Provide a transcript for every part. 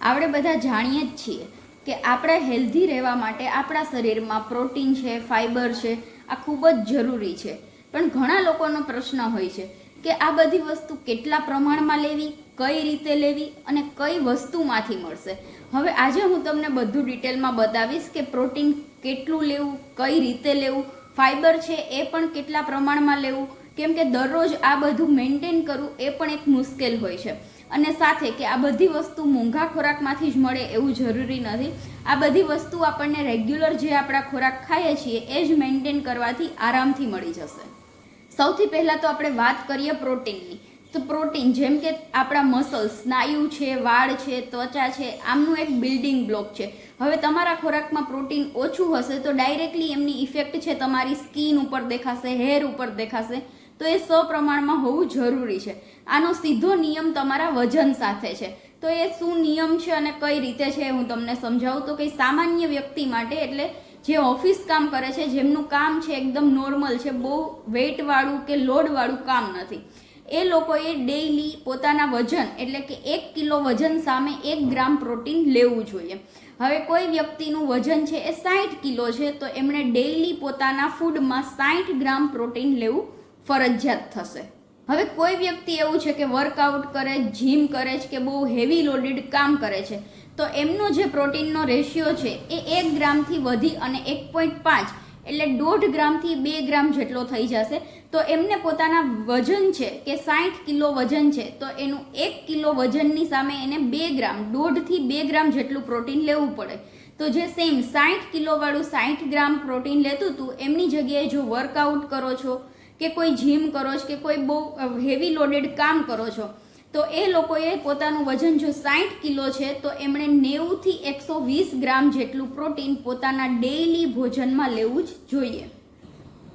આપણે બધા જાણીએ જ છીએ કે આપણે હેલ્ધી રહેવા માટે આપણા શરીરમાં પ્રોટીન છે, ફાઇબર છે, આ ખૂબ જ જરૂરી છે. પણ ઘણા લોકોનો પ્રશ્ન હોય છે કે આ બધી વસ્તુ કેટલા પ્રમાણમાં લેવી, કઈ રીતે લેવી અને કઈ વસ્તુમાંથી મળશે. હવે આજે હું તમને બધું ડિટેલમાં બતાવીશ કે પ્રોટીન કેટલું લેવું, કઈ રીતે લેવું, ફાઇબર છે એ પણ કેટલા પ્રમાણમાં લેવું, કેમ કે દરરોજ આ બધું મેન્ટેન કરવું એ પણ એક મુશ્કેલ હોય છે. અને સાથે કે આ બધી વસ્તુ મોંઘા ખોરાકમાંથી જ મળે એવું જરૂરી નથી. આ બધી વસ્તુ આપણને રેગ્યુલર જે આપણા ખોરાક ખાઈએ છીએ એ જ મેન્ટેન કરવાથી આરામથી મળી જશે. સૌથી પહેલાં તો આપણે વાત કરીએ પ્રોટીનની. તો પ્રોટીન જેમ કે આપણા મસલ્સ, સ્નાયુ છે, વાળ છે, ત્વચા છે, આમનું એક બિલ્ડિંગ બ્લોક છે. હવે તમારા ખોરાકમાં પ્રોટીન ઓછું હશે તો ડાયરેક્ટલી એમની ઇફેક્ટ છે તમારી સ્કિન ઉપર દેખાશે, હેર ઉપર દેખાશે. તો એ સપ્રમાણમાં હોવું જરૂરી છે. આનો સીધો નિયમ તમારા વજન સાથે છે. તો એ શું નિયમ છે અને કઈ રીતે છે હું તમને સમજાવું. તો કંઈ સામાન્ય વ્યક્તિ માટે, એટલે જે ઓફિસ કામ કરે છે, જેમનું કામ છે એકદમ નોર્મલ છે, બહુ વેઇટવાળું કે લોડવાળું કામ નથી, એ લોકોએ ડેઇલી પોતાના વજન એટલે કે 1 કિલો વજન સામે 1 ગ્રામ પ્રોટીન લેવું જોઈએ. હવે કોઈ વ્યક્તિનું વજન છે એ 60 કિલો છે તો એમણે ડેઇલી પોતાના ફૂડમાં 60 ગ્રામ પ્રોટીન લેવું ફરજિયાત થશે. હવે કોઈ વ્યક્તિ એવું છે કે વર્કઆઉટ કરે, જીમ કરે છે કે બહુ હેવી લોડેડ કામ કરે છે તો એમનો જે પ્રોટીનનો રેશિયો છે એ 1 ગ્રામથી વધી અને 1.5 એટલે 1.5 ગ્રામથી 2 ગ્રામ જેટલો થઈ જશે. તો એમને પોતાના વજન છે કે 60 કિલો વજન છે તો એનું 1 કિલો વજનની સામે એને 2 ગ્રામ, 1.5 થી 2 ગ્રામ જેટલું પ્રોટીન લેવું પડે. તો જે સેમ 60 કિલોવાળું 60 ગ્રામ પ્રોટીન લેતું હતું એમની જગ્યાએ જો વર્કઆઉટ કરો છો કે કોઈ જીમ કરો છો કે કોઈ બહુ હેવી લોડેડ કામ કરો છો તો એ લોકોએ પોતાનું વજન જો 60 કિલો છે તો એમણે 90 થી 120 ગ્રામ જેટલું પ્રોટીન પોતાના ડેઇલી ભોજનમાં લેવું જ જોઈએ.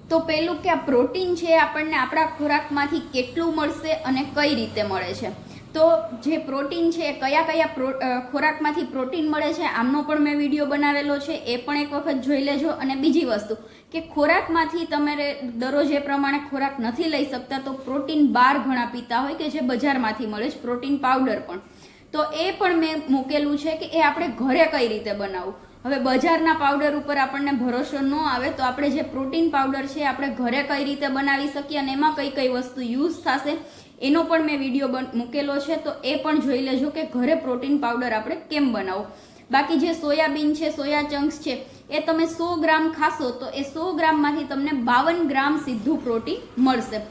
તો પહેલું કે આ પ્રોટીન છે આપણને આપણા ખોરાકમાંથી કેટલું મળશે અને કઈ રીતે મળે છે. તો જે પ્રોટીન છે એ કયા કયા ખોરાકમાંથી પ્રોટીન મળે છે આમનો પણ મેં વિડીયો બનાવેલો છે, એ પણ એક વખત જોઈ લેજો. અને બીજી વસ્તુ કે ખોરાકમાંથી તમારે દરરોજ એ પ્રમાણે ખોરાક નથી લઈ શકતા તો પ્રોટીન બાર ઘણા પીતા હોય કે જે બજારમાંથી મળે છે, પ્રોટીન પાવડર પણ, તો એ પણ મેં મૂકેલું છે કે એ આપણે ઘરે કઈ રીતે બનાવવું. હવે બજારના પાવડર ઉપર આપણને ભરોસો ન આવે તો આપણે જે પ્રોટીન પાવડર છે આપણે ઘરે કઈ રીતે બનાવી શકીએ અને એમાં કઈ કઈ વસ્તુ યુઝ થશે એનો પણ મેં વિડીયો મૂકેલો છે. તો એ પણ જોઈ લેજો કે ઘરે પ્રોટીન પાવડર આપણે કેમ બનાવવું. બાકી જે સોયાબીન છે, સોયા ચંક્સ છે, એ તમે 100 ગ્રામ ખાશો તો એ 100 ગ્રામમાંથી તમને 52 ગ્રામ સીધું પ્રોટીન મળશે.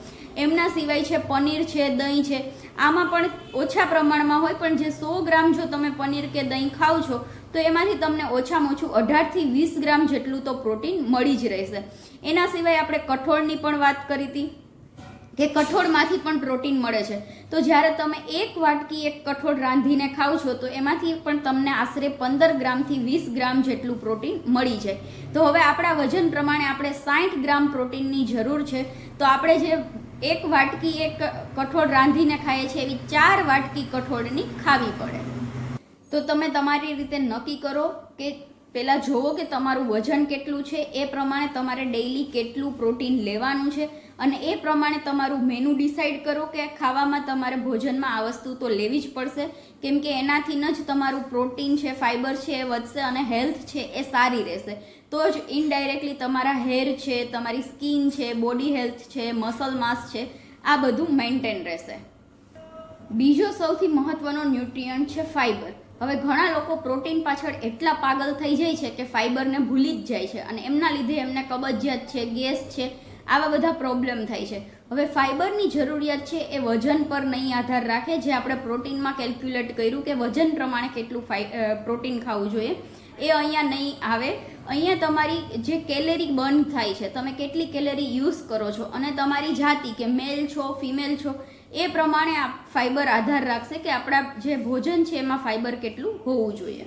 એમના સિવાય છે પનીર છે, દહીં છે, આમાં પણ ઓછા પ્રમાણમાં હોય પણ જે 100 ગ્રામ જો તમે પનીર કે દહીં ખાવ છો તો એમાંથી તમને ઓછામાં ઓછું 18 થી 20 ગ્રામ જેટલું તો પ્રોટીન મળી જ રહેશે. એના સિવાય આપણે કઠોળની પણ વાત કરી હતી કે કઠોળમાંથી પણ પ્રોટીન મળે છે. તો જ્યારે તમે 1 વાટકી એક કઠોળ રાંધીને ખાવ છો તો એમાંથી પણ તમને આશરે 15 ગ્રામથી 20 ગ્રામ જેટલું પ્રોટીન મળી જાય. તો હવે આપણા વજન પ્રમાણે આપણે 60 ગ્રામ પ્રોટીનની જરૂર છે તો આપણે જે 1 વાટકી એક કઠોળ રાંધીને ખાઈએ છીએ એવી 4 વાટકી કઠોળની ખાવી પડે. તો તમે તમારી રીતે નક્કી કરો કે પહેલાં જુઓ કે તમારું વજન કેટલું છે, એ પ્રમાણે તમારે ડેઇલી કેટલું પ્રોટીન લેવાનું છે અને એ પ્રમાણે તમારું મેનુ ડિસાઈડ કરો કે ખાવામાં તમારે ભોજનમાં આ વસ્તુ તો લેવી જ પડશે, કેમ કે એનાથી જ તમારું પ્રોટીન છે, ફાઇબર છે એ વધશે અને હેલ્થ છે એ સારી રહેશે. તો જ ઇનડાયરેક્ટલી તમારા હેર છે, તમારી સ્કિન છે, બોડી હેલ્થ છે, મસલ માસ છે, આ બધું મેન્ટેન રહેશે. બીજો સૌથી મહત્વનો ન્યુટ્રિયન્ટ છે ફાઇબર. હવે ઘણા લોકો પ્રોટીન પાછળ એટલા પાગલ થઈ જાય છે કે ફાઇબરને ભૂલી જ જાય છે અને એમના લીધે એમને કબજિયાત છે, ગેસ છે, આવા બધા પ્રોબ્લેમ થાય છે. હવે ફાઇબરની જરૂરિયાત છે એ વજન પર નહીં આધાર રાખે, જે આપણે પ્રોટીનમાં કેલ્ક્યુલેટ કર્યું કે વજન પ્રમાણે કેટલું પ્રોટીન ખાવું જોઈએ એ અહીંયા નહીં આવે. અહીંયા તમારી જે કેલેરી બર્ન થાય છે, તમે કેટલી કેલેરી યુઝ કરો છો અને તમારી જાતિ કે મેલ છો, ફિમેલ છો, એ પ્રમાણે આ ફાઇબર આધાર રાખશે કે આપણા જે ભોજન છે એમાં ફાઇબર કેટલું હોવું જોઈએ.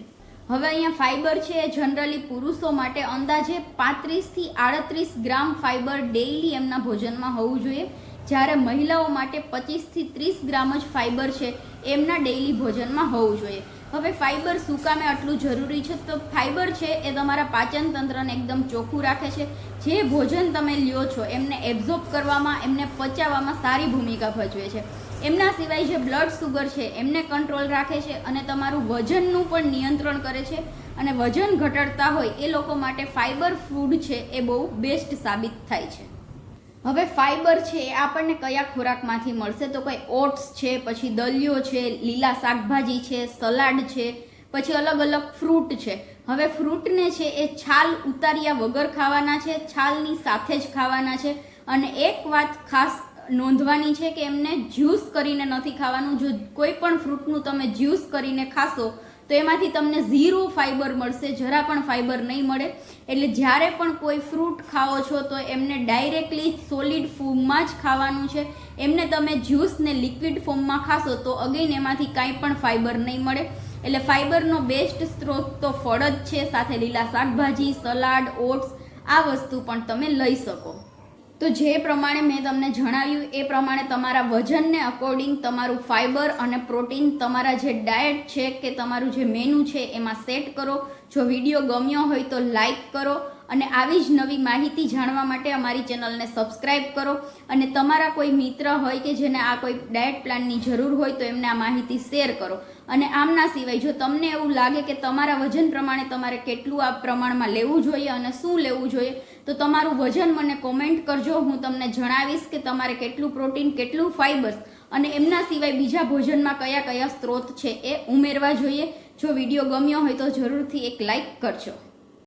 હવે અહીંયા ફાઇબર છે એ જનરલી પુરુષો માટે અંદાજે 35 થી 38 ગ્રામ ફાઇબર ડેઇલી એમના ભોજનમાં હોવું જોઈએ, જ્યારે મહિલાઓ માટે 25 થી 30 ગ્રામ જ ફાઇબર છે એમના ડેઇલી ભોજનમાં હોવું જોઈએ. હવે ફાઇબર શું કામે આટલું જરૂરી છે? તો ફાઇબર છે એ તમારા પાચન તંત્રને એકદમ ચોખ્ખું રાખે છે. જે ભોજન તમે લ્યો છો એમને એબ્ઝોર્બ કરવામાં, એમને પચાવવામાં સારી ભૂમિકા ભજવે છે. એમના સિવાય જે બ્લડ સુગર છે એમને કંટ્રોલ રાખે છે અને તમારું વજનનું પણ નિયંત્રણ કરે છે. અને વજન ઘટાડતા હોય એ લોકો માટે ફાઇબર ફૂડ છે એ બહુ બેસ્ટ સાબિત થાય છે. હવે ફાઇબર છે એ આપણને કયા ખોરાકમાંથી મળશે? તો કોઈ ઓટ્સ છે, પછી દલિયો છે, લીલા શાકભાજી છે, સલાડ છે, પછી અલગ અલગ ફ્રૂટ છે. હવે ફ્રૂટને છે એ છાલ ઉતાર્યા વગર ખાવાના છે, છાલની સાથે જ ખાવાના છે. અને એક વાત ખાસ નોંધવાની છે કે એમને જ્યુસ કરીને નથી ખાવાનું. જો કોઈ પણ ફ્રૂટનું તમે જ્યુસ કરીને ખાશો તો એમાંથી તમને 0 ફાઇબર મળશે, જરા પણ ફાઇબર નહીં મળે. એટલે જ્યારે પણ કોઈ ફ્રૂટ ખાઓ છો તો એમને ડાયરેક્ટલી સોલિડ ફોર્મમાં જ ખાવાનું છે. એમને તમે જ્યુસ ને લિક્વિડ ફોર્મમાં ખાશો તો અગેન એમાંથી કાંઈ પણ ફાઇબર નહીં મળે. એટલે ફાઇબરનો બેસ્ટ સ્ત્રોત તો ફળ જ છે, સાથે લીલા શાકભાજી, સલાડ, ઓટ્સ આ વસ્તુ પણ તમે લઈ શકો. તો જે પ્રમાણે મેં તમને જણાવ્યું એ પ્રમાણે તમારા વજનને અકોર્ડિંગ તમારું ફાઇબર અને પ્રોટીન તમારા જે ડાયટ છે કે તમારું જે મેનુ છે એમાં સેટ કરો. જો વિડીયો ગમ્યો હોય તો લાઈક કરો અને આવી જ નવી માહિતી જાણવા માટે અમારી ચેનલને સબસ્ક્રાઈબ કરો. અને તમારા કોઈ મિત્ર હોય કે જેને આ કોઈ ડાયટ પ્લાનની જરૂર હોય તો એમને આ માહિતી શેર કરો. અને આમના સિવાય જો તમને એવું લાગે કે તમારા વજન પ્રમાણે તમારે કેટલું આ પ્રમાણમાં લેવું જોઈએ અને શું લેવું જોઈએ તો તમારું વજન મને કોમેન્ટ કરજો. હું તમને જણાવીશ કે તમારે કેટલું પ્રોટીન, કેટલું ફાઇબર્સ અને એમના સિવાય બીજા ભોજનમાં કયા કયા સ્ત્રોત છે એ ઉમેરવા જોઈએ. જો વિડીયો ગમ્યો હોય તો જરૂરથી એક લાઈક કરજો.